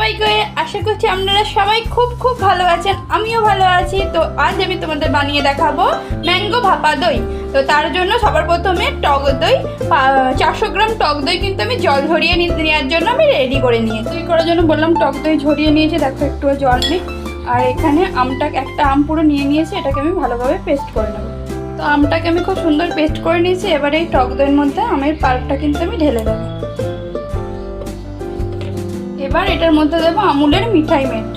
সবাইকে, আশা করছি আপনারা সবাই খুব খুব ভালো আছেন। আমিও ভালো আছি। তো আজ আমি তোমাদের বানিয়ে দেখাবো ম্যাঙ্গো ভাপা দই। তো তার জন্য সবার প্রথমে টক দই 400 গ্রাম টক দই কিন্তু আমি জল ঝরিয়ে নেওয়ার জন্য আমি রেডি করে নিয়েছি। দই করার জন্য বললাম টক দই ঝরিয়ে নিয়েছি, দেখো একটু জল নেই। আর এখানে একটা আম পুরো নিয়ে নিয়েছি, এটাকে আমি ভালোভাবে পেস্ট করে নেবো। তো আমটাকে আমি খুব সুন্দর পেস্ট করে নিয়েছি। এবার এই টক দইয়ের মধ্যে আমের পাল্পটা কিন্তু আমি ঢেলে দেবো। এবার এটার মধ্যে দেবো আমুলের মিঠাই মেট,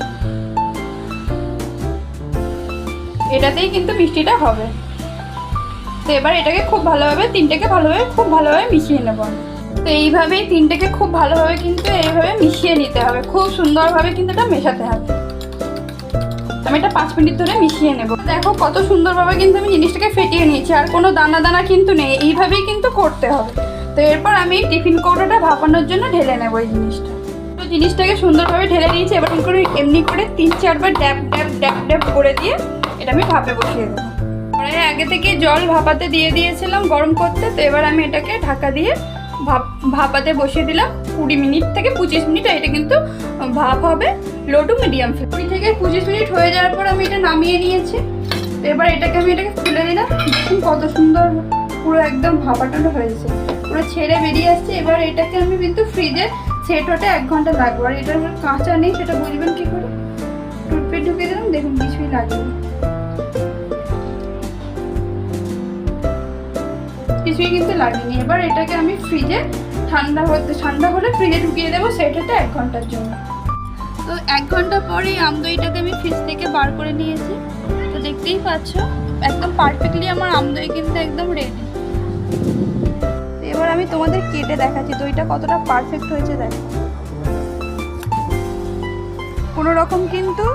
এটাতেই কিন্তু মিষ্টিটা হবে। তো এবার এটাকে খুব ভালোভাবে খুব ভালোভাবে মিশিয়ে নেব। তো এইভাবেই তিনটেকে খুব ভালোভাবে কিন্তু এইভাবে মিশিয়ে নিতে হবে, খুব সুন্দরভাবে কিন্তু এটা মেশাতে হবে। আমি এটা 5 মিনিট ধরে মিশিয়ে নেব। দেখো কত সুন্দরভাবে কিন্তু আমি জিনিসটাকে ফেটিয়ে নিয়েছি, আর কোনো দানা দানা কিন্তু নেই, এইভাবেই কিন্তু করতে হবে। তো এরপর আমি টিফিন কৌটোটা ভাপানোর জন্য ঢেলে নেব। এই জিনিসটাকে সুন্দরভাবে ঢেলে নিয়েছি। এবার এমনি করে 3-4 বার ড্যাপ ড্যাপ ড্যাপ ড্যাপ করে দিয়ে এটা আমি ভাপে বসিয়ে দেবো। কড়াইয়ে আগে থেকে জল ভাপাতে দিয়ে দিয়েছিলাম গরম করতে। তো এবার আমি এটাকে ঢাকা দিয়ে ভাপাতে বসিয়ে দিলাম 20 মিনিট থেকে 25 মিনিট। এটা কিন্তু ভাপ হবে লো টু মিডিয়াম ফ্লেম। 20 থেকে 25 মিনিট হয়ে যাওয়ার পর আমি এটা নামিয়ে নিয়েছি। তো এবার এটাকে খুলে দিলাম। কত সুন্দর পুরো একদম ভাপাটা হয়েছে, পুরো ছেড়ে বেরিয়ে আসছে। এবার এটাকে আমি কিন্তু ফ্রিজে সেট হতে 1 ঘন্টা লাগবে। আর এটা কাঁচা নেই সেটা বুঝবেন কি করে, টুথপেস্ট ঢুকিয়ে দিলাম, দেখুন কিছুই লাগবে, কিছুই কিন্তু লাগেনি। এবার এটাকে আমি ফ্রিজে ঠান্ডা হলে ফ্রিজে ঢুকিয়ে দেবো সেট হতে 1 ঘন্টার জন্য। তো 1 ঘন্টা পরে আম দইটাকে আমি ফ্রিজ থেকে বার করে নিয়েছি। তো দেখতেই পাচ্ছ একদম পারফেক্টলি আমার আম দই কিন্তু একদম রেডি। এবার আমি তোমাদের কেটে দেখাচ্ছি দইটা কতটা পারফেক্ট হয়েছে। দেখো কোনো রকম কিন্তু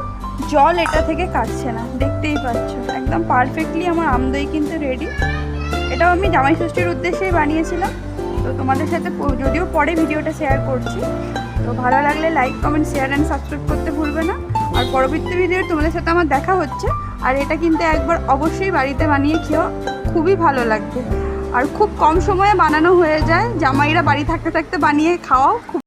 জল এটা থেকে কাটছে না, দেখতেই পাচ্ছ একদম পারফেক্টলি আমার আম দই কিন্তু রেডি। এটাও আমি জামাই ষষ্ঠীর উদ্দেশ্যেই বানিয়েছিলাম। তো তোমাদের সাথে যদিও পরে ভিডিওটা শেয়ার করছি। তো ভালো লাগলে like, comment, share and subscribe করতে ভুলবে না। আর পরবর্তী ভিডিও তোমাদের সাথে আমার দেখা হচ্ছে। আর এটা কিন্তু একবার অবশ্যই বাড়িতে বানিয়ে খেও, খুবই ভালো লাগবে। আর খুব কম সময়ে বানানো হয়ে যায়, জামাইরা বাড়ি থাকতে থাকতে বানিয়ে খাওয়াও খুব